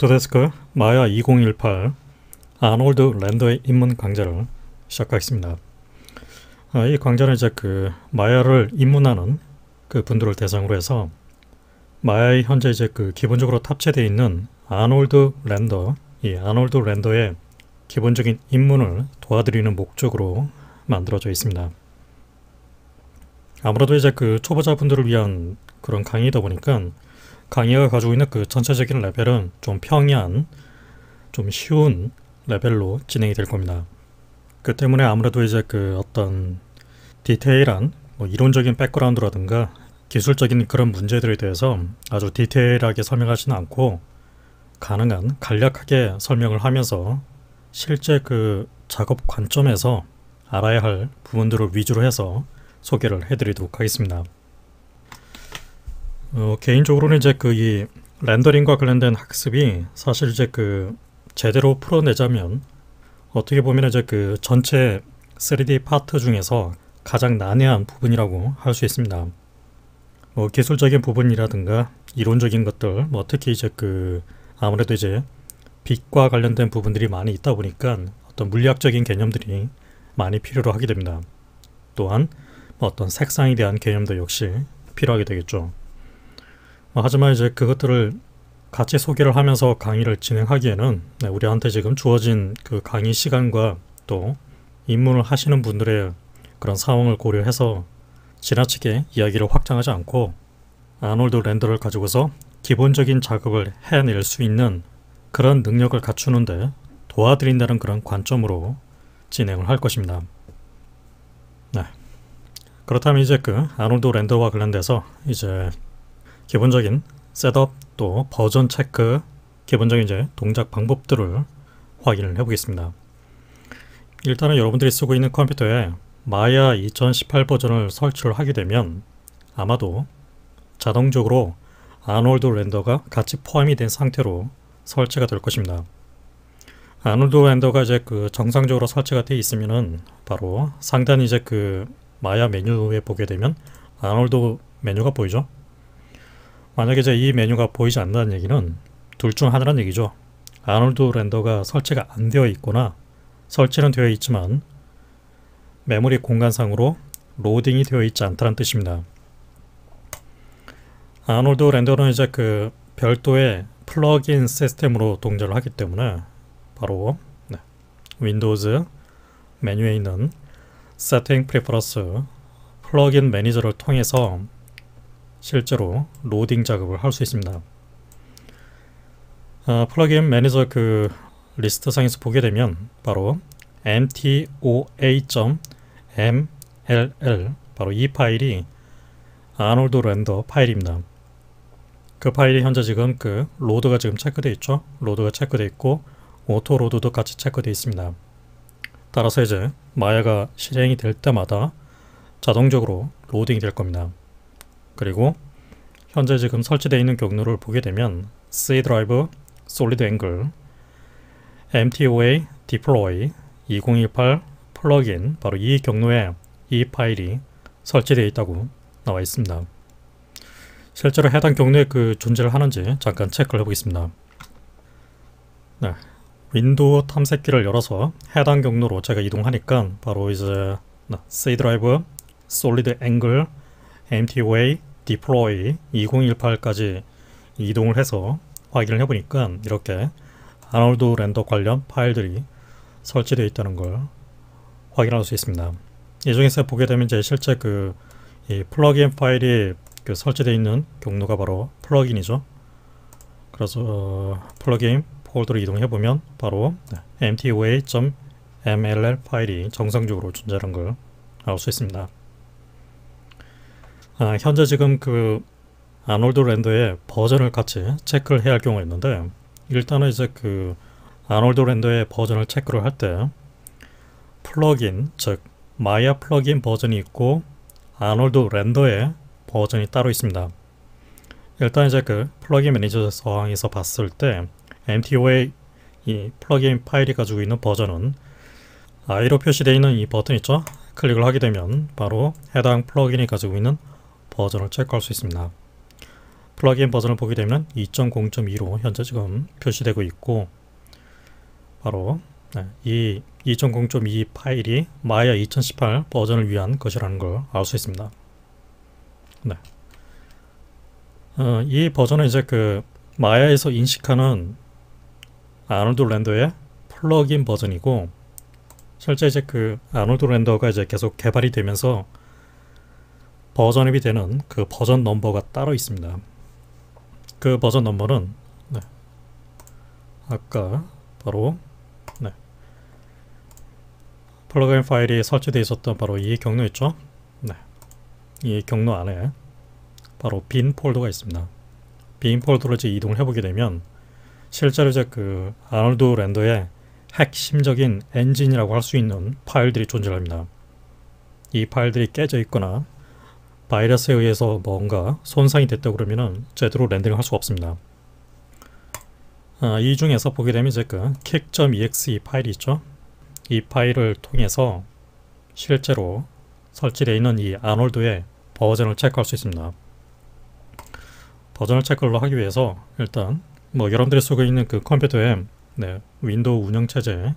오토데스크 마야 2018 아놀드 랜더의 입문 강좌를 시작하겠습니다. 이 강좌는 이제 마야를 입문하는 분들을 대상으로 해서 마야에 현재 이제 기본적으로 탑재되어 있는 아놀드 랜더, 이 아놀드 랜더의 기본적인 입문을 도와드리는 목적으로 만들어져 있습니다. 아무래도 이제 초보자분들을 위한 그런 강의이다 보니까 강의가 가지고 있는 전체적인 레벨은 좀 평이한, 좀 쉬운 레벨로 진행이 될 겁니다. 그 때문에 아무래도 이제 어떤 디테일한 이론적인 백그라운드라든가 기술적인 그런 문제들에 대해서 아주 디테일하게 설명하지는 않고 가능한 간략하게 설명을 하면서 실제 작업 관점에서 알아야 할 부분들을 위주로 해서 소개를 해드리도록 하겠습니다. 개인적으로는 이제 이 렌더링과 관련된 학습이 사실 이제 제대로 풀어내자면 어떻게 보면 이제 전체 3D 파트 중에서 가장 난해한 부분이라고 할 수 있습니다. 기술적인 부분이라든가 이론적인 것들, 특히 이제 아무래도 이제 빛과 관련된 부분들이 많이 있다 보니까 어떤 물리학적인 개념들이 많이 필요로 하게 됩니다. 또한 어떤 색상에 대한 개념도 역시 필요하게 되겠죠. 하지만 이제 그것들을 같이 소개를 하면서 강의를 진행하기에는 우리한테 지금 주어진 강의 시간과 또 입문을 하시는 분들의 그런 상황을 고려해서 지나치게 이야기를 확장하지 않고 아놀드 랜더를 가지고서 기본적인 작업을 해낼 수 있는 그런 능력을 갖추는데 도와드린다는 그런 관점으로 진행을 할 것입니다. 그렇다면 이제 아놀드 랜더와 관련돼서 이제 기본적인 셋업 또 버전 체크, 기본적인 이제 동작 방법들을 확인을 해보겠습니다. 일단은 여러분들이 쓰고 있는 컴퓨터에 마야 2018 버전을 설치를 하게 되면 아마도 자동적으로 아놀드 랜더가 같이 포함이 된 상태로 설치가 될 것입니다. 아놀드 랜더가 이제 정상적으로 설치가 되어 있으면은 바로 상단 이제 마야 메뉴에 보게 되면 아놀드 메뉴가 보이죠? 만약에 이제 이 메뉴가 보이지 않는다는 얘기는 둘 중 하나란 얘기죠. 아놀드 랜더가 설치가 안 되어 있거나 설치는 되어 있지만 메모리 공간상으로 로딩이 되어 있지 않다는 뜻입니다. 아놀드 랜더는 이제 별도의 플러그인 시스템으로 동작을 하기 때문에 바로 윈도우즈 메뉴에 있는 세팅 프리퍼런스 플러그인 매니저를 통해서 실제로 로딩 작업을 할 수 있습니다. 플러그인 매니저 리스트 상에서 보게 되면 바로 mtoa.mll 바로 이 파일이 아놀드 랜더 파일입니다. 그 파일이 현재 지금 로드가 지금 체크되어 있죠. 로드가 체크되어 있고 오토 로드도 같이 체크되어 있습니다. 따라서 이제 마야가 실행이 될 때마다 자동적으로 로딩이 될 겁니다. 그리고 현재 지금 설치되어 있는 경로를 보게 되면 C 드라이브, 솔리드 앵글, mtoa deploy 2018 플러그인 바로 이 경로에 이 파일이 설치되어 있다고 나와 있습니다. 실제로 해당 경로에 존재를 하는지 잠깐 체크를 해보겠습니다. 윈도우 탐색기를 열어서 해당 경로로 제가 이동하니까 바로 이제 C 드라이브, 솔리드 앵글, mtoa deploy 2018까지 이동을 해서 확인을 해보니까 이렇게 아놀드 랜더 관련 파일들이 설치되어 있다는 걸 확인할 수 있습니다. 이 중에서 보게 되면 이제 실제 이 플러그인 파일이 설치되어 있는 경로가 바로 플러그인이죠. 그래서 플러그인 폴더로 이동해 보면 바로 mtoa.mll 파일이 정상적으로 존재하는 걸 알 수 있습니다. 현재 지금 아놀드 랜더의 버전을 같이 체크를 해야 할 경우가 있는데 일단은 이제 아놀드 랜더의 버전을 체크를 할 때 플러그인, 즉 마야 플러그인 버전이 있고 아놀드 랜더의 버전이 따로 있습니다. 일단 이제 플러그인 매니저 상에서 봤을 때 mtoa 이 플러그인 파일이 가지고 있는 버전은 I로 표시되어 있는 이 버튼 있죠? 클릭을 하게 되면 바로 해당 플러그인이 가지고 있는 버전을 체크할 수 있습니다. 플러그인 버전을 보게 되면 2.0.2로 현재 지금 표시되고 있고, 바로 이 2.0.2 파일이 마야 2018 버전을 위한 것이라는 걸 알 수 있습니다. 네. 이 버전은 이제 그 마야에서 인식하는 아놀드 렌더의 플러그인 버전이고, 실제 이제 그 아놀드 렌더가 이제 계속 개발이 되면서 버전업이 되는 그 버전 넘버가 따로 있습니다. 그 버전 넘버는 아까 바로 플러그인 파일이 설치되어 있었던 바로 이 경로 있죠? 이 경로 안에 바로 빈 폴더가 있습니다. 빈 폴더로 이제 이동을 해보게 되면 실제로 이제 그 아놀드 렌더의 핵심적인 엔진이라고 할 수 있는 파일들이 존재합니다. 이 파일들이 깨져 있거나 바이러스에 의해서 뭔가 손상이 됐다 그러면은 제대로 렌더링 할 수가 없습니다. 이 중에서 보게 되면 이제 그 kick.exe 파일이 있죠. 이 파일을 통해서 실제로 설치되어 있는 이 아놀드의 버전을 체크할 수 있습니다. 버전을 체크를 하기 위해서 일단 뭐 여러분들이 쓰고 있는 그 컴퓨터에 윈도우 운영체제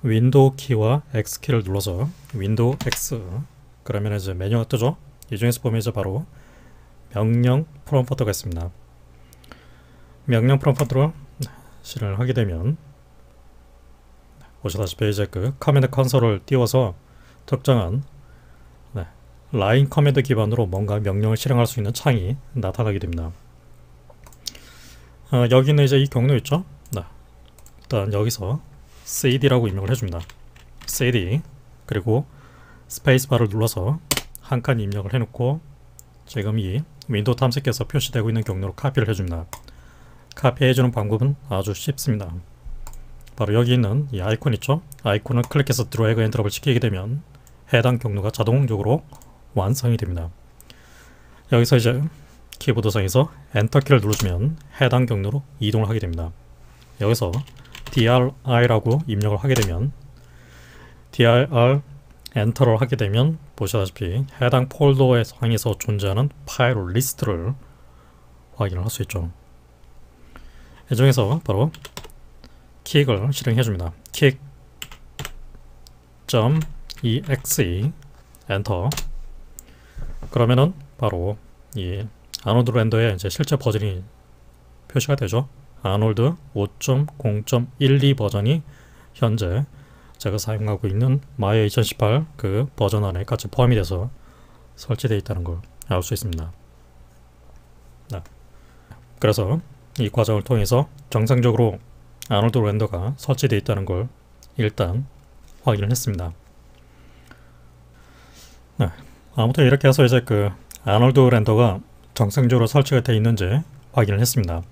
윈도우 키와 X 키를 눌러서 윈도우 X 그러면 이제 메뉴가 뜨죠. 이 중에서 보면 이제 바로 명령 프롬프트가 있습니다. 명령 프롬프트로 실행을 하게 되면 보시다시피 이제 그 커맨드 컨솔을 띄워서 특정한 라인 커맨드 기반으로 뭔가 명령을 실행할 수 있는 창이 나타나게 됩니다. 여기는 이제 이 경로 있죠. 일단 여기서 cd라고 입력을 해줍니다. cd 그리고 스페이스바를 눌러서 한 칸 입력을 해놓고 지금 이 윈도우 탐색기에서 표시되고 있는 경로로 카피를 해줍니다. 카피해주는 방법은 아주 쉽습니다. 바로 여기 있는 이 아이콘 있죠? 아이콘을 클릭해서 드래그 앤 드롭을 시키게 되면 해당 경로가 자동적으로 완성이 됩니다. 여기서 이제 키보드상에서 엔터키를 눌러주면 해당 경로로 이동을 하게 됩니다. 여기서 dir라고 입력을 하게 되면 dir 엔터를 하게 되면 보시다시피 해당 폴더의 상에서 존재하는 파일 리스트를 확인을 할 수 있죠. 이 중에서 바로 킥을 실행해 줍니다. kick.exe 엔터 그러면은 바로 이 아놀드 렌더의 이제 실제 버전이 표시가 되죠. 아놀드 5.0.12 버전이 현재 제가 사용하고 있는 마야 2018 그 버전 안에 같이 포함이 돼서 설치되어 있다는 걸 알 수 있습니다. 그래서 이 과정을 통해서 정상적으로 아놀드 렌더가 설치되어 있다는 걸 일단 확인을 했습니다. 아무튼 이렇게 해서 이제 그 아놀드 렌더가 정상적으로 설치가 되어 있는지 확인을 했습니다.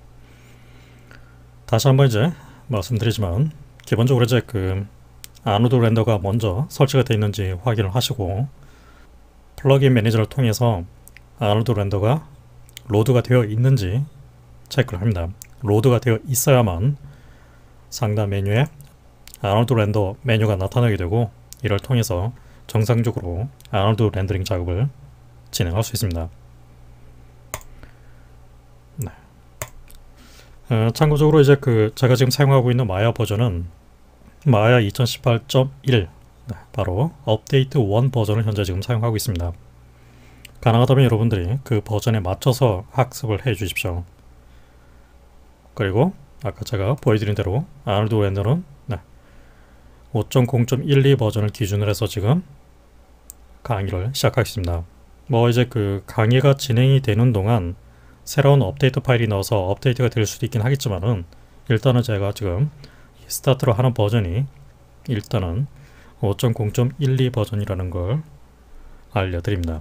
다시 한번 이제 말씀드리지만 기본적으로 이제 그 아놀드 렌더가 먼저 설치가 되어 있는지 확인을 하시고 플러그인 매니저를 통해서 아놀드 렌더가 로드가 되어 있는지 체크를 합니다. 로드가 되어 있어야만 상단 메뉴에 아놀드 렌더 메뉴가 나타나게 되고 이를 통해서 정상적으로 아놀드 렌더링 작업을 진행할 수 있습니다. 참고적으로 이제 그 제가 지금 사용하고 있는 마야 버전은 마야 2018.1 바로 업데이트 1 버전을 현재 지금 사용하고 있습니다. 가능하다면 여러분들이 그 버전에 맞춰서 학습을 해 주십시오. 그리고 아까 제가 보여드린 대로 아놀드 렌더는 5.0.12 버전을 기준으로 해서 지금 강의를 시작하겠습니다. 뭐 이제 그 강의가 진행이 되는 동안 새로운 업데이트 파일이 나와서 업데이트가 될 수도 있긴 하겠지만은 일단은 제가 지금 스타트로 하는 버전이 일단은 5.0.12 버전이라는 걸 알려드립니다.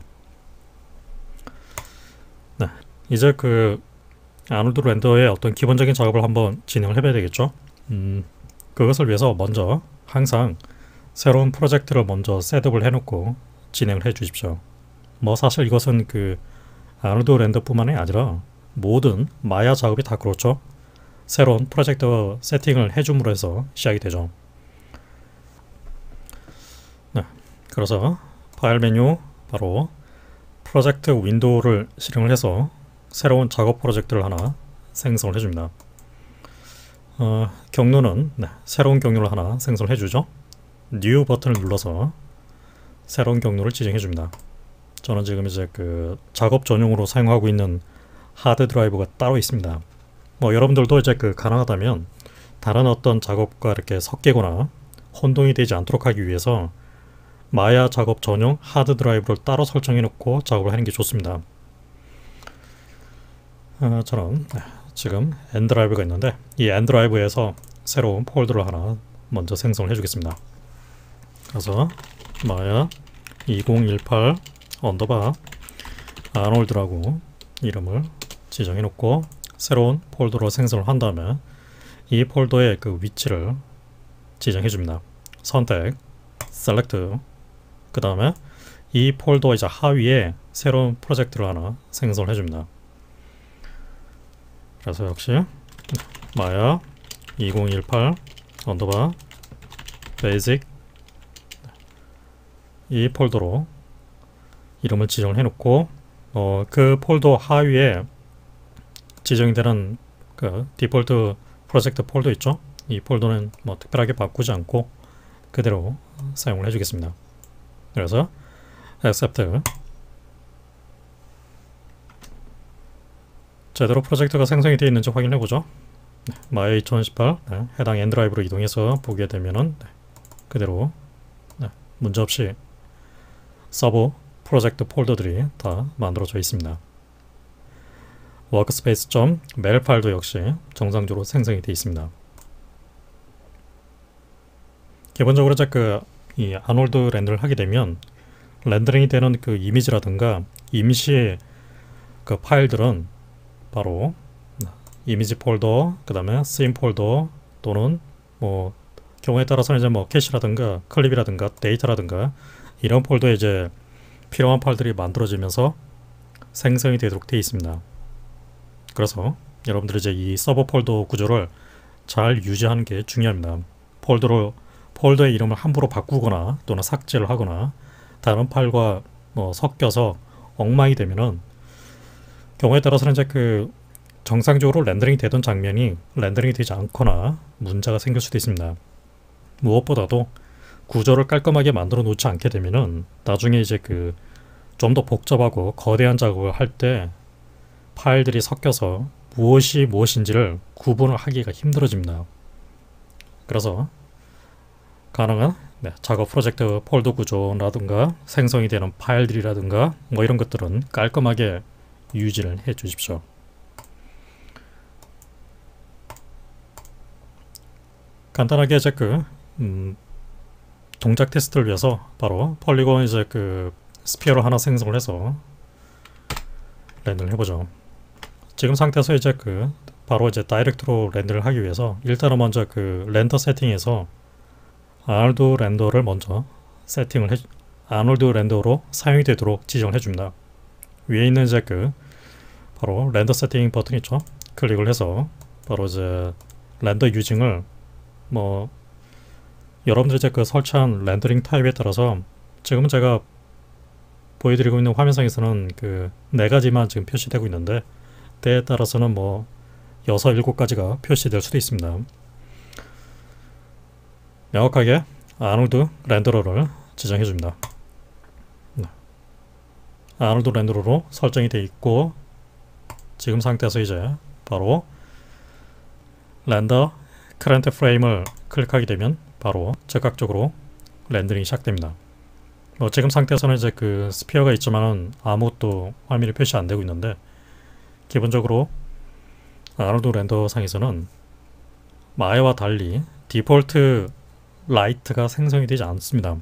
이제 그 아놀드 렌더의 어떤 기본적인 작업을 한번 진행을 해봐야 되겠죠. 그것을 위해서 먼저 항상 새로운 프로젝트를 먼저 셋업을 해놓고 진행을 해 주십시오. 뭐 사실 이것은 그 아놀드 렌더뿐만이 아니라 모든 마야 작업이 다 그렇죠. 새로운 프로젝트 세팅을 해줌으로 해서 시작이 되죠. 그래서 파일 메뉴 바로 프로젝트 윈도우를 실행을 해서 새로운 작업 프로젝트를 하나 생성을 해줍니다. 경로는 새로운 경로를 하나 생성을 해주죠. New 버튼을 눌러서 새로운 경로를 지정해줍니다. 저는 지금 이제 그 작업 전용으로 사용하고 있는 하드 드라이브가 따로 있습니다. 뭐 여러분들도 이제 그 가능하다면 다른 어떤 작업과 이렇게 섞이거나 혼동이 되지 않도록 하기 위해서 마야 작업 전용 하드 드라이브를 따로 설정해 놓고 작업을 하는 게 좋습니다. 저는 지금 N 드라이브가 있는데 이 N 드라이브에서 새로운 폴더를 하나 먼저 생성을 해주겠습니다. 그래서 마야 2018 언더바 아놀드라고 이름을 지정해 놓고 새로운 폴더로 생성을 한 다음에 이 폴더의 그 위치를 지정해 줍니다. 선택, 셀렉트, 그 다음에 이 폴더 이제 하위에 새로운 프로젝트를 하나 생성을 해줍니다. 그래서 역시 마야 2018 언더바 베이직 이 폴더로 이름을 지정을 해놓고 그 폴더 하위에 지정되는 그 디폴트 프로젝트 폴더 있죠? 이 폴더는 뭐 특별하게 바꾸지 않고 그대로 사용을 해주겠습니다. 그래서 accept 제대로 프로젝트가 생성이 되어 있는지 확인해보죠. 마야 2018 해당 N 드라이브로 이동해서 보게 되면은 그대로 문제없이 서브 프로젝트 폴더들이 다 만들어져 있습니다. workspace.mel 파일도 역시 정상적으로 생성이 되어 있습니다. 기본적으로 이 아놀드 렌더를 하게 되면 렌더링이 되는 그 이미지라든가 임시 그 파일들은 바로 이미지 폴더, 그 다음에 씬 폴더 또는 뭐 경우에 따라서는 이제 뭐 캐시라든가 클립이라든가 데이터라든가 이런 폴더에 이제 필요한 파일들이 만들어지면서 생성이 되도록 되어 있습니다. 그래서 여러분들이 이제 이 서버 폴더 구조를 잘 유지하는 게 중요합니다. 폴더의 이름을 함부로 바꾸거나 또는 삭제를 하거나 다른 파일과 뭐 섞여서 엉망이 되면은 경우에 따라서는 이제 그 정상적으로 렌더링이 되던 장면이 렌더링이 되지 않거나 문제가 생길 수도 있습니다. 무엇보다도 구조를 깔끔하게 만들어 놓지 않게 되면은 나중에 이제 그 좀 더 복잡하고 거대한 작업을 할 때 파일들이 섞여서 무엇이 무엇인지를 구분을 하기가 힘들어집니다. 그래서 가능한 작업 프로젝트 폴더 구조라든가 생성이 되는 파일들이라든가 뭐 이런 것들은 깔끔하게 유지를 해 주십시오. 간단하게 이제 그 동작 테스트를 위해서 바로 폴리곤 이제 그 스피어를 하나 생성을 해서 렌더를 해보죠. 지금 상태에서 이제 그 바로 이제 다이렉트로 렌더를 하기 위해서 일단은 먼저 그 렌더 세팅에서 아놀드 렌더를 먼저 아놀드 렌더로 사용이 되도록 지정을 해줍니다. 위에 있는 이제 그 바로 렌더 세팅 버튼 있죠? 클릭을 해서 바로 이제 렌더 유징을 뭐 여러분들이 이제 그 설치한 렌더링 타입에 따라서 지금은 제가 보여드리고 있는 화면상에서는 그 4가지만 지금 표시되고 있는데 때에 따라서는 뭐 6, 7가지가 표시될 수도 있습니다. 명확하게 아놀드 렌더러를 지정해 줍니다. 아놀드 렌더러로 설정이 되어 있고 지금 상태에서 이제 바로 렌더 커런트 프레임을 클릭하게 되면 바로 즉각적으로 렌더링이 시작됩니다. 지금 상태에서는 이제 그 스피어가 있지만은 아무것도 화면이 표시 안 되고 있는데 기본적으로 아놀드 렌더 상에서는 마야와 달리 디폴트 라이트가 생성이 되지 않습니다.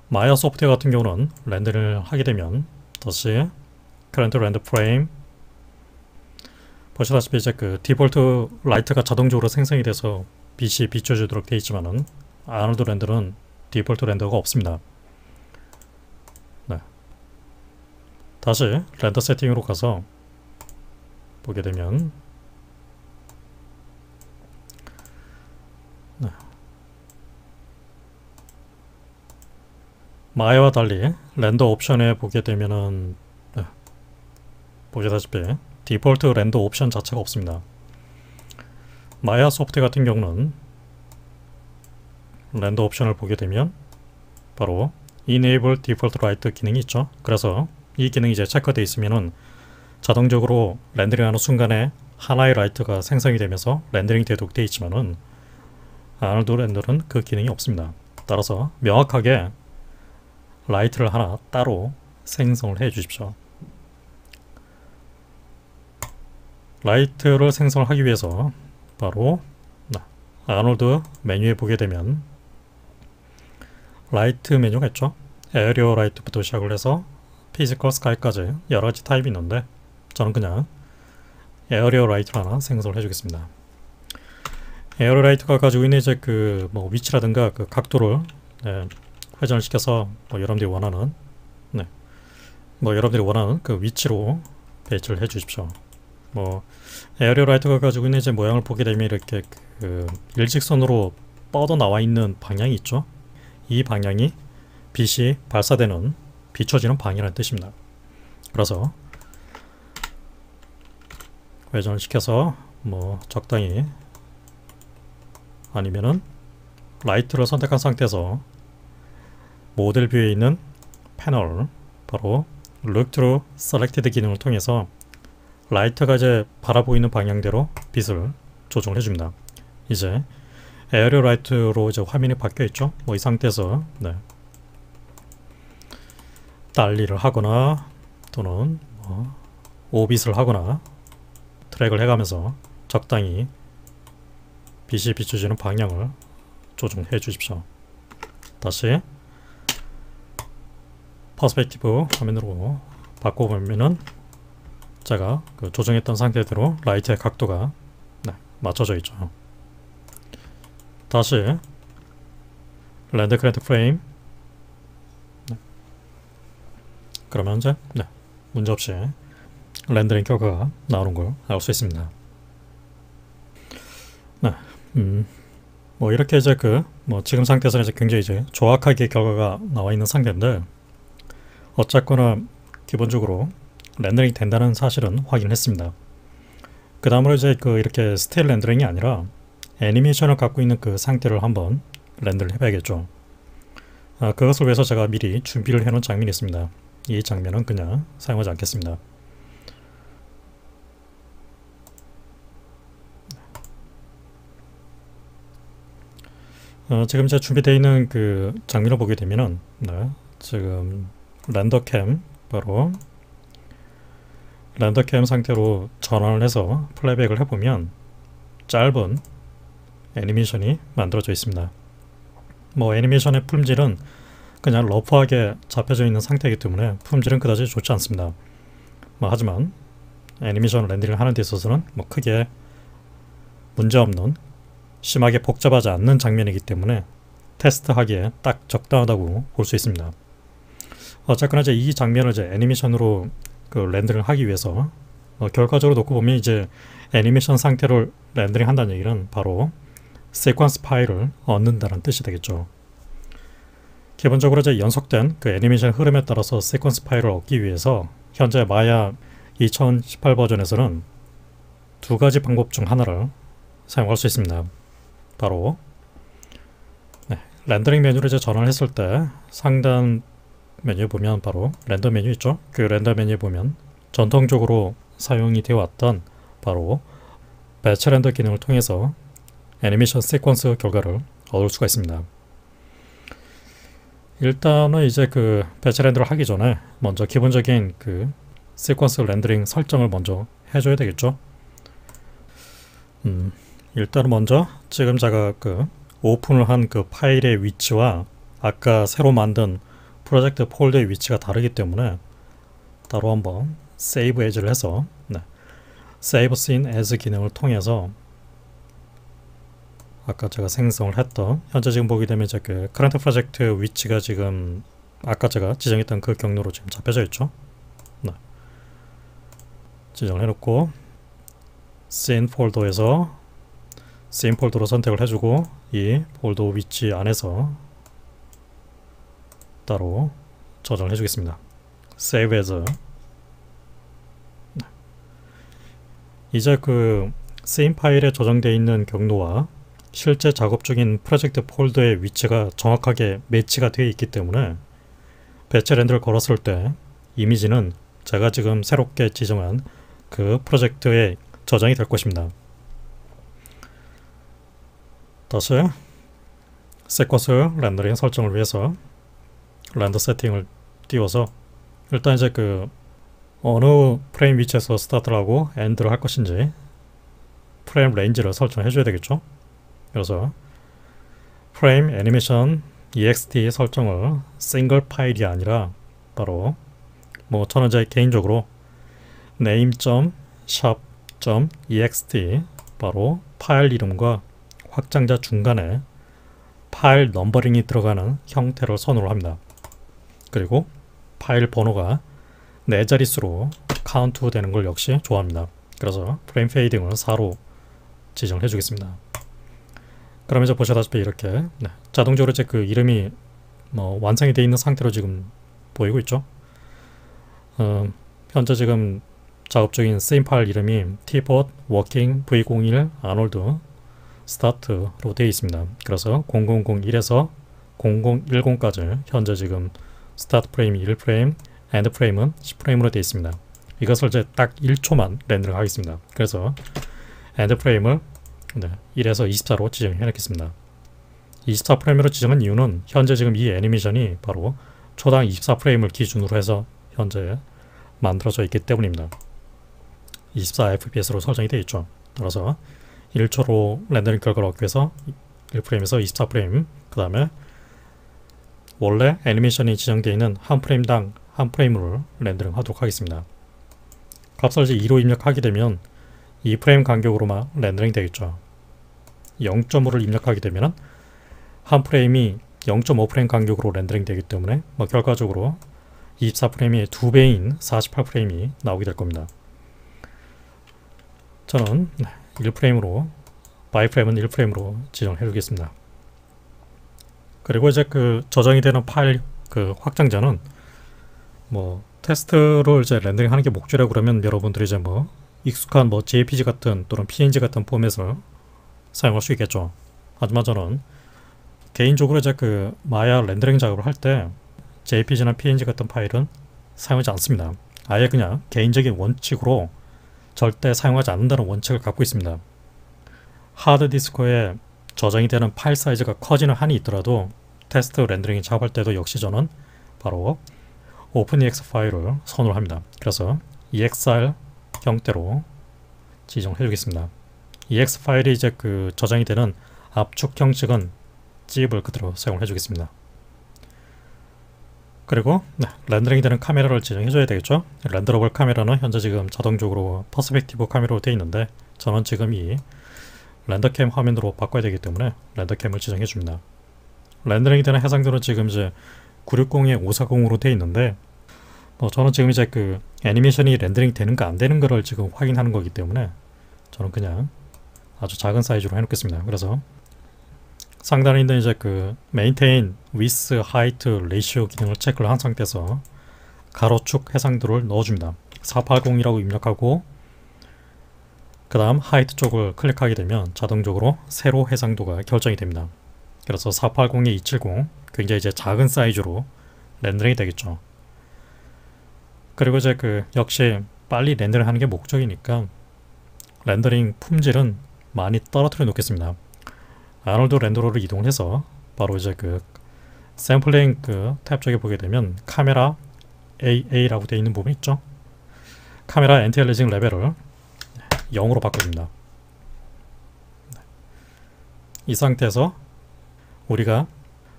마야 소프트웨어 같은 경우는 렌더링을 하게 되면 다시 current render frame 보시다시피 이제 그 디폴트 라이트가 자동적으로 생성이 돼서 빛이 비춰주도록 되어 있지만은 아놀드 렌더는 디폴트 렌더가 없습니다. 다시 렌더 세팅으로 가서 보게 되면 마야와 달리 렌더 옵션에 보게 되면은 보시다시피 디폴트 렌더 옵션 자체가 없습니다. 마야 소프트 같은 경우는 렌더 옵션을 보게 되면 바로 Enable Default Light 기능이 있죠. 그래서 이 기능이 이제 체크되어 있으면은 자동적으로 렌더링하는 순간에 하나의 라이트가 생성이 되면서 렌더링 되도록 되어 있지만은 아놀드 렌더는 그 기능이 없습니다. 따라서 명확하게 라이트를 하나 따로 생성을 해 주십시오. 라이트를 생성을 하기 위해서 바로 아놀드 메뉴에 보게 되면 라이트 메뉴가 있죠. 에어리어 라이트부터 시작을 해서 피지컬 스카이까지 여러가지 타입이 있는데 저는 그냥 에어리어 라이트를 하나 생성을 해주겠습니다. 에어리어 라이트가 가지고 있는 이제 그 뭐 위치라든가 그 각도를 회전을 시켜서 뭐 여러분들이 원하는 여러분들이 원하는 그 위치로 배치를 해 주십시오. 뭐 에어리어 라이트가 가지고 있는 이제 모양을 보게 되면 이렇게 그 일직선으로 뻗어 나와 있는 방향이 있죠. 이 방향이 빛이 발사되는 비춰지는 방향이라는 뜻입니다. 그래서 회전을 시켜서 뭐 적당히 아니면은 라이트를 선택한 상태에서 모델 뷰에 있는 패널 바로 Look Through Selected 기능을 통해서 라이트가 이제 바라보이는 방향대로 빛을 조정을 해줍니다. 이제 에어리어 라이트로 이제 화면이 바뀌어 있죠. 뭐 이 상태에서 달리를 하거나 또는 뭐 오빗을 하거나 트랙을 해가면서 적당히 빛이 비춰지는 방향을 조정해 주십시오. 다시 퍼스펙티브 화면으로 바꿔보면은 제가 그 조정했던 상태대로 라이트의 각도가 맞춰져 있죠. 다시 렌더 크레이트 프레임 그러면 이제 문제없이 렌더링 결과가 나오는 걸 알 수 있습니다. 뭐 이렇게 이제 지금 상태에서는 이제 굉장히 이제 정확하게 결과가 나와 있는 상태인데 어쨌거나 기본적으로 렌더링이 된다는 사실은 확인했습니다. 그 다음으로 이제 이렇게 스틸 렌더링이 아니라 애니메이션을 갖고 있는 그 상태를 한번 렌더를 해봐야겠죠. 그것을 위해서 제가 미리 준비를 해놓은 장면이 있습니다. 이 장면은 그냥 사용하지 않겠습니다. 지금 제가 준비되어 있는 그 장면을 보게 되면은 지금 렌더캠 바로 렌더캠 상태로 전환을 해서 플레이백을 해보면 짧은 애니메이션이 만들어져 있습니다. 뭐 애니메이션의 품질은 그냥 러프하게 잡혀져 있는 상태이기 때문에 품질은 그다지 좋지 않습니다. 하지만 애니메이션 렌더링을 하는 데 있어서는 뭐 크게 문제없는 심하게 복잡하지 않는 장면이기 때문에 테스트하기에 딱 적당하다고 볼 수 있습니다. 어쨌거나 이제 이 장면을 이제 애니메이션으로 렌더링을 하기 위해서 결과적으로 놓고 보면 이제 애니메이션 상태로 렌더링 한다는 얘기는 바로 시퀀스 파일을 얻는다는 뜻이 되겠죠. 기본적으로 이제 연속된 그 애니메이션 흐름에 따라서 시퀀스 파일을 얻기 위해서 현재 마야 2018 버전에서는 두 가지 방법 중 하나를 사용할 수 있습니다. 바로 렌더링 메뉴를 이제 전환을 했을 때 상단 메뉴에 보면 바로 렌더 메뉴 있죠. 그 렌더 메뉴에 보면 전통적으로 사용이 되어 왔던 바로 배치 렌더 기능을 통해서 애니메이션 시퀀스 결과를 얻을 수가 있습니다. 일단은 이제 배치 렌더를 하기 전에 먼저 기본적인 시퀀스 렌더링 설정을 먼저 해줘야 되겠죠. 일단은 먼저 지금 제가 오픈을 한 파일의 위치와 아까 새로 만든 프로젝트 폴더의 위치가 다르기 때문에 따로 한번 세이브 에즈를 해서 세이브 씬 에즈 기능을 통해서 아까 제가 생성을 했던 현재 지금 보게 되면 이제 커런트 프로젝트 위치가 지금 아까 제가 지정했던 그 경로로 지금 잡혀져 있죠. 지정을 해놓고 씬 폴더에서 씬 폴더로 선택을 해주고 이 폴더 위치 안에서 따로 저장을 해주겠습니다. Save as 이제 그 씬 파일에 저장되어 있는 경로와 실제 작업 중인 프로젝트 폴더의 위치가 정확하게 매치가 되어 있기 때문에 배치 렌더를 걸었을 때 이미지는 제가 지금 새롭게 지정한 그 프로젝트에 저장이 될 것입니다. 다시 시퀀스 렌더링 설정을 위해서 렌더 세팅을 띄워서 일단 이제 그 어느 프레임 위치에서 스타트를 하고 엔드를 할 것인지 프레임 레인지를 설정해 줘야 되겠죠. 그래서 프레임 애니메이션 ext 설정을 싱글 파일이 아니라 바로 뭐 저는 이제 개인적으로 name.shop.ext 바로 파일 이름과 확장자 중간에 파일 넘버링이 들어가는 형태를 선호를 합니다. 그리고 파일 번호가 4자릿수로 카운트 되는 걸 역시 좋아합니다. 그래서 프레임 페이딩을 4로 지정을 해주겠습니다. 그럼 이제 보시다시피 이렇게 자동적으로 이제 그 이름이 완성이 되어 있는 상태로 지금 보이고 있죠. 현재 지금 작업 중인 씬 파일 이름이 tbot working v01 아놀드 스타트로 되어 있습니다. 그래서 0001에서 0010까지 현재 지금 스타트 프레임이 1프레임, 엔드 프레임은 10프레임으로 되어 있습니다. 이것을 이제 딱 1초만 렌더링 하겠습니다. 그래서 엔드 프레임을 1에서 24로 지정해 놓겠습니다. 24프레임으로 지정한 이유는 현재 지금 이 애니메이션이 바로 초당 24프레임을 기준으로 해서 현재 만들어져 있기 때문입니다. 24fps로 설정이 되어 있죠. 따라서 1초로 렌더링 결과를 얻기 위해서 1프레임에서 24프레임, 그 다음에 원래 애니메이션이 지정되어 있는 한 프레임당 한 프레임으로 렌더링 하도록 하겠습니다. 값을 이제 2로 입력하게 되면 2프레임 간격으로만 렌더링 되겠죠. 0.5를 입력하게 되면 한 프레임이 0.5프레임 간격으로 렌더링 되기 때문에 결과적으로 24프레임의 2배인 48프레임이 나오게 될 겁니다. 저는 1프레임으로 바이프레임은 1프레임으로 지정해 주겠습니다. 그리고 이제 그 저장이 되는 파일 그 확장자는 테스트를 이제 렌더링 하는 게 목적이라고 그러면 여러분들이 이제 익숙한 JPG 같은 또는 PNG 같은 포맷을 사용할 수 있겠죠. 하지만 저는 개인적으로 이제 그 마야 렌더링 작업을 할 때 JPG나 PNG 같은 파일은 사용하지 않습니다. 아예 그냥 개인적인 원칙으로 절대 사용하지 않는다는 원칙을 갖고 있습니다. 하드디스크에 저장이 되는 파일 사이즈가 커지는 한이 있더라도 테스트 렌더링 작업할 때도 역시 저는 바로 OpenEX 파일을 선호를 합니다. 그래서 EXR 형태로 지정해 주겠습니다. EX 파일이 이제 그 저장이 되는 압축 형식은 zip을 그대로 사용을 해주겠습니다. 그리고 렌더링이 되는 카메라를 지정해 줘야 되겠죠. 렌더러블 카메라는 현재 지금 자동적으로 퍼스펙티브 카메라로 되어 있는데 저는 지금 이 렌더캠 화면으로 바꿔야 되기 때문에 렌더캠을 지정해 줍니다. 렌더링이 되는 해상도는 지금 이제 960에 540으로 되어 있는데 저는 지금 이제 그 애니메이션이 렌더링 되는가 안 되는 거를 지금 확인하는 거기 때문에 저는 그냥 아주 작은 사이즈로 해놓겠습니다. 그래서 상단에 있는 이제 그 Maintain Width Height Ratio 기능을 체크를 한 상태에서 가로축 해상도를 넣어줍니다. 480이라고 입력하고 그 다음 Height 쪽을 클릭하게 되면 자동적으로 세로 해상도가 결정이 됩니다. 그래서 480에 270 굉장히 이제 작은 사이즈로 렌더링이 되겠죠. 그리고 이제 그 역시 빨리 렌더링 하는 게 목적이니까 렌더링 품질은 많이 떨어뜨려 놓겠습니다. 아놀드 렌더러를 이동해서 바로 이제 그 샘플링 그 탭 쪽에 보게 되면 카메라 AA라고 되어 있는 부분 있죠. 카메라 엔티얼리징 레벨을 0으로 바꿔줍니다. 이 상태에서 우리가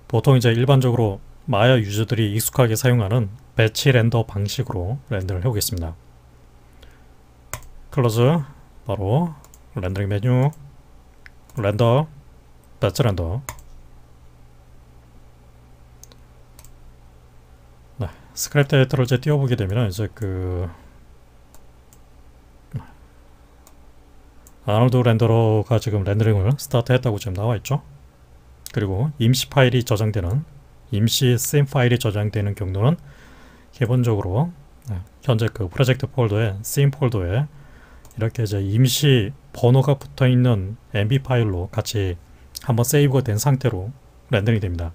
보통 이제 일반적으로 마야 유저들이 익숙하게 사용하는 배치 렌더 방식으로 렌더를 해보겠습니다. 클로즈, 바로 렌더링 메뉴, 렌더, 배치 렌더. 스크립트 에디터를 이제 띄워보게 되면 이제 그 아놀드 렌더러가 지금 렌더링을 스타트했다고 지금 나와 있죠. 그리고 임시 파일이 저장되는 임시 씬 파일이 저장되는 경로는 기본적으로 현재 그 프로젝트 폴더에 씬 폴더에 이렇게 이제 임시 번호가 붙어 있는 MB 파일로 같이 한번 세이브가 된 상태로 렌더링이 됩니다.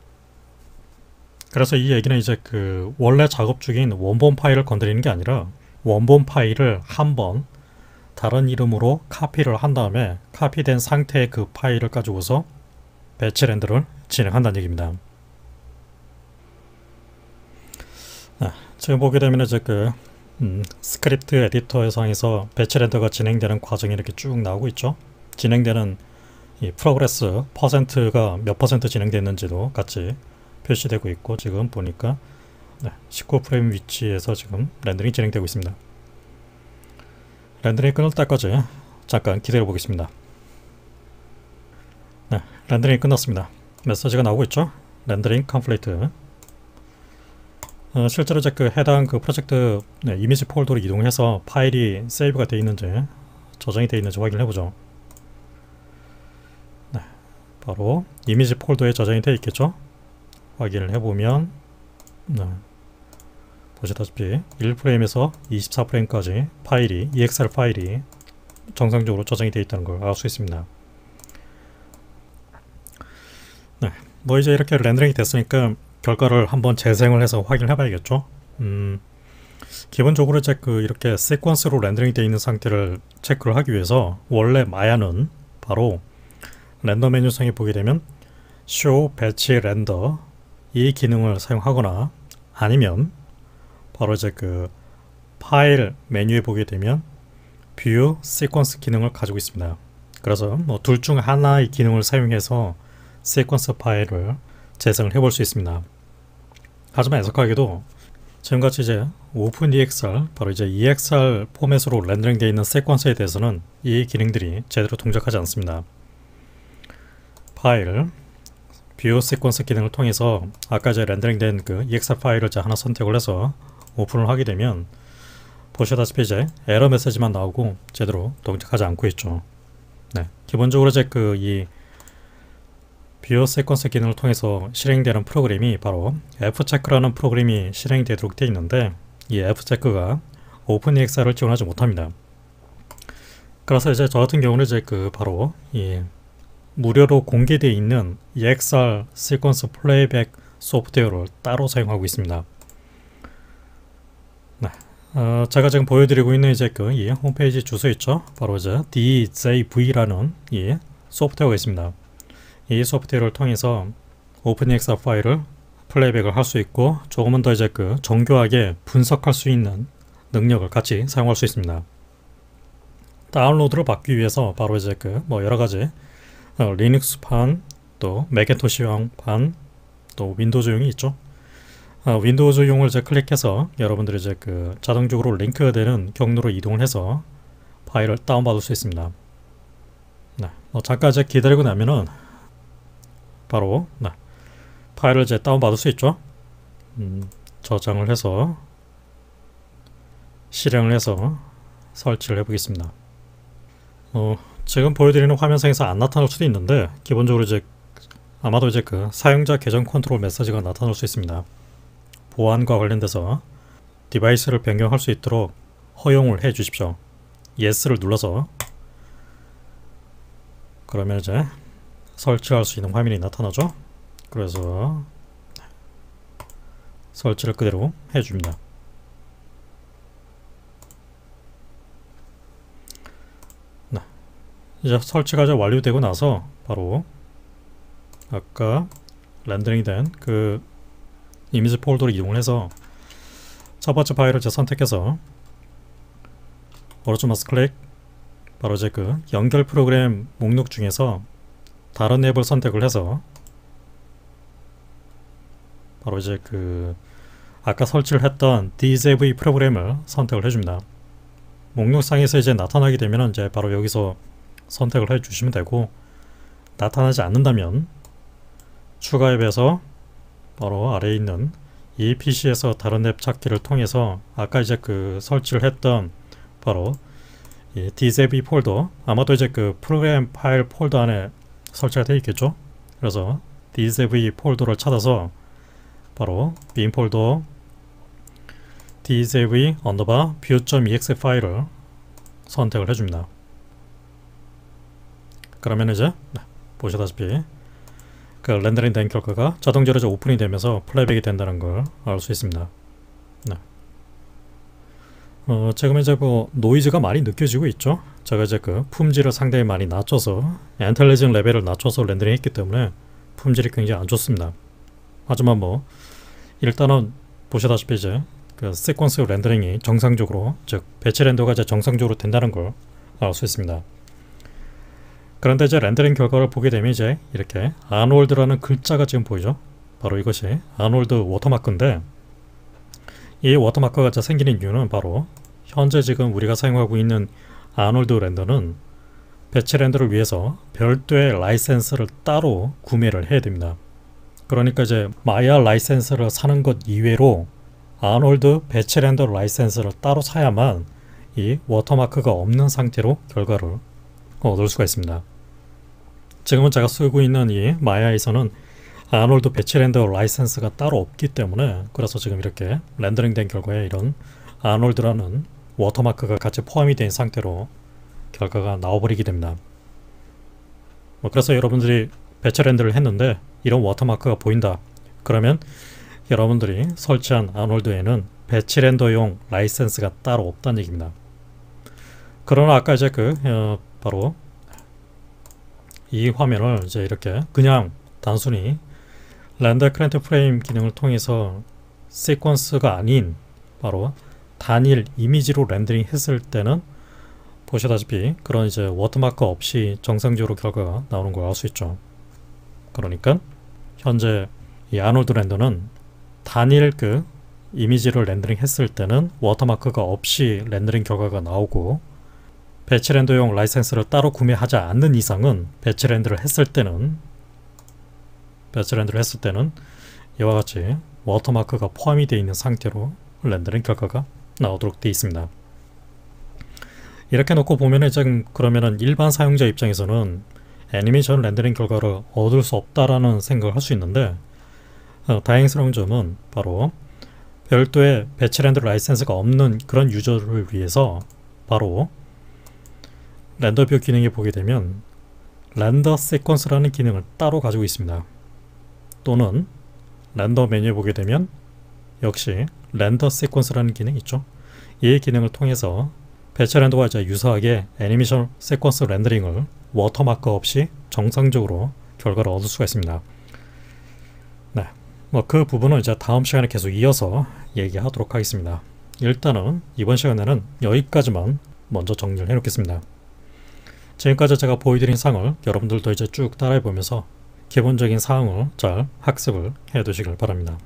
그래서 이 얘기는 이제 그 원래 작업 중인 원본 파일을 건드리는 게 아니라 원본 파일을 한번 다른 이름으로 카피를 한 다음에 카피된 상태의 그 파일을 가지고서 배치 렌더를 진행한다는 얘기입니다. 지금 보게 되면 이제 그 스크립트 에디터 상에서 배치 렌더가 진행되는 과정이 이렇게 쭉 나오고 있죠. 진행되는 이 프로그레스 퍼센트가 몇 퍼센트 진행됐는지도 같이 표시되고 있고, 지금 보니까 19프레임 위치에서 지금 렌더링이 진행되고 있습니다. 렌더링이 끝날 때까지 잠깐 기다려 보겠습니다. 네, 렌더링이 끝났습니다. 메시지가 나오고 있죠. 렌더링 컴플리트. 실제로 이제 그 해당 그 프로젝트 이미지 폴더로 이동해서 파일이 세이브가 되어 있는지, 저장이 되어 있는지 확인을 해보죠. 네, 바로 이미지 폴더에 저장이 되어 있겠죠. 확인을 해보면 보시다시피 1프레임에서 24프레임까지 파일이 EXR 파일이 정상적으로 저장이 되어 있다는 걸 알 수 있습니다. 네, 뭐 이제 이렇게 렌더링이 됐으니까 결과를 한번 재생을 해서 확인을 해봐야겠죠. 기본적으로 이제 그 이렇게 시퀀스로 렌더링이 되어 있는 상태를 체크를 하기 위해서 원래 마야는 바로 렌더 메뉴상에 보게 되면 Show Batch Render 이 기능을 사용하거나, 아니면 바로 이제 그 파일 메뉴에 보게 되면 View Sequence 기능을 가지고 있습니다. 그래서 뭐 둘 중 하나의 기능을 사용해서 시퀀스 파일을 재생을 해볼 수 있습니다. 하지만 애석하게도 지금같이 이제 OpenEXR, 바로 이제 EXR 포맷으로 렌더링 되어 있는 시퀀스에 대해서는 이 기능들이 제대로 동작하지 않습니다. 파일 View Sequence 기능을 통해서 아까 이제 렌더링 된 그 EXR 파일을 이제 하나 선택을 해서 오픈을 하게 되면 보시다시피 이제 에러 메시지만 나오고 제대로 동작하지 않고 있죠. 네, 기본적으로 이제 그 이 View Sequence 기능을 통해서 실행되는 프로그램이 바로 fcheck라는 프로그램이 실행되도록 되어 있는데, 이 fcheck가 OpenEXR을 지원하지 못합니다. 그래서 이제 저 같은 경우는 이제 그 바로 이 무료로 공개되어 있는 EXR 시퀀스 플레이백 소프트웨어를 따로 사용하고 있습니다. 네, 제가 지금 보여드리고 있는 이제 그 이 홈페이지 주소 있죠. 바로 이제 DJV라는 이 소프트웨어가 있습니다. 이 소프트웨어를 통해서 OpenEXR 파일을 플레이백을 할 수 있고, 조금은 더 이제 그 정교하게 분석할 수 있는 능력을 같이 사용할 수 있습니다. 다운로드를 받기 위해서 바로 이제 그 뭐 여러 가지 리눅스판, 또 맥인토시용판, 또 윈도우즈용이 있죠. 윈도우즈용을 이제 클릭해서 여러분들이 이제 그 자동적으로 링크가 되는 경로로 이동을 해서 파일을 다운받을 수 있습니다. 네, 잠깐 이제 기다리고 나면은 바로 파일을 이제 다운받을 수 있죠. 저장을 해서 실행을 해서 설치를 해보겠습니다. 지금 보여드리는 화면상에서 안 나타날 수도 있는데, 기본적으로 이제 아마도 이제 그 사용자 계정 컨트롤 메시지가 나타날 수 있습니다. 보안과 관련돼서 디바이스를 변경할 수 있도록 허용을 해 주십시오. Yes를 눌러서, 그러면 이제 설치할 수 있는 화면이 나타나죠. 그래서 설치를 그대로 해줍니다. 이제 설치가 이제 완료되고 나서 바로 아까 렌더링 된 그 이미지 폴더로 이동을 해서 첫 번째 파일을 이제 선택해서 오른쪽 마우스 클릭, 바로 이제 그 연결 프로그램 목록 중에서 다른 앱을 선택을 해서 바로 이제 그 아까 설치를 했던 DJV 프로그램을 선택을 해줍니다. 목록상에서 이제 나타나게 되면 이제 바로 여기서 선택을 해 주시면 되고, 나타나지 않는다면 추가 앱에서 바로 아래에 있는 이 PC에서 다른 앱 찾기를 통해서 아까 이제 그 설치를 했던 바로 이 DJV 폴더, 아마도 이제 그 프로그램 파일 폴더 안에 설치가 되어 있겠죠. 그래서 DJV 폴더를 찾아서 바로 bin 폴더 DJV_view.exe 파일을 선택을 해줍니다. 그러면 이제 보시다시피 그 렌더링 된 결과가 자동적으로 이제 오픈이 되면서 플레이백이 된다는 걸 알 수 있습니다. 네. 지금 이제 뭐 노이즈가 많이 느껴지고 있죠. 제가 이제 그 품질을 상당히 많이 낮춰서 인텔리전 레벨을 낮춰서 렌더링 했기 때문에 품질이 굉장히 안 좋습니다. 하지만 뭐 일단은 보시다시피 이제 그 시퀀스 렌더링이 정상적으로, 즉 배치 렌더가 이제 정상적으로 된다는 걸 알 수 있습니다. 그런데 이제 렌더링 결과를 보게 되면 이제 이렇게 아놀드라는 글자가 지금 보이죠. 바로 이것이 아놀드 워터마크인데, 이 워터마크가 이제 생기는 이유는 바로 현재 지금 우리가 사용하고 있는 아놀드 렌더는 배치 렌더를 위해서 별도의 라이센스를 따로 구매를 해야 됩니다. 그러니까 이제 마야 라이센스를 사는 것 이외로 아놀드 배치 렌더 라이센스를 따로 사야만 이 워터마크가 없는 상태로 결과를 얻을 수가 있습니다. 지금은 제가 쓰고 있는 이 마야에서는 아놀드 배치 렌더 라이센스가 따로 없기 때문에, 그래서 지금 이렇게 렌더링 된 결과에 이런 아놀드라는 워터마크가 같이 포함이 된 상태로 결과가 나와버리게 됩니다. 그래서 여러분들이 배치 렌더를 했는데 이런 워터마크가 보인다, 그러면 여러분들이 설치한 아놀드에는 배치 렌더용 라이센스가 따로 없다는 얘기입니다. 그러나 아까 이제 바로 이 화면을 이제 이렇게 그냥 단순히 렌더 커런트 프레임 기능을 통해서 시퀀스가 아닌 바로 단일 이미지로 렌더링 했을 때는 보시다시피 그런 이제 워터마크 없이 정상적으로 결과가 나오는 걸 알 수 있죠. 그러니까 현재 이 아놀드 렌더는 단일 그 이미지를 렌더링 했을 때는 워터마크가 없이 렌더링 결과가 나오고, 배치 렌더용 라이센스를 따로 구매하지 않는 이상은 배치 렌더를 했을 때는 이와 같이 워터마크가 포함이 되어 있는 상태로 렌더링 결과가 나오도록 되어 있습니다. 이렇게 놓고 보면 이제 그러면은 일반 사용자 입장에서는 애니메이션 렌더링 결과를 얻을 수 없다라는 생각을 할 수 있는데, 다행스러운 점은 바로 별도의 배치 렌더 라이센스가 없는 그런 유저를 위해서 바로 렌더뷰 기능에 보게 되면 렌더 시퀀스라는 기능을 따로 가지고 있습니다. 또는 렌더 메뉴에 보게 되면 역시 렌더 시퀀스라는 기능이 있죠. 이 기능을 통해서 배치 렌더와 이제 유사하게 애니메이션 시퀀스 렌더링을 워터마크 없이 정상적으로 결과를 얻을 수가 있습니다. 네, 뭐 그 부분은 이제 다음 시간에 계속 이어서 얘기하도록 하겠습니다. 일단은 이번 시간에는 여기까지만 먼저 정리를 해 놓겠습니다. 지금까지 제가 보여드린 사항을 여러분들도 이제 쭉 따라해 보면서 기본적인 사항을 잘 학습을 해 두시길 바랍니다.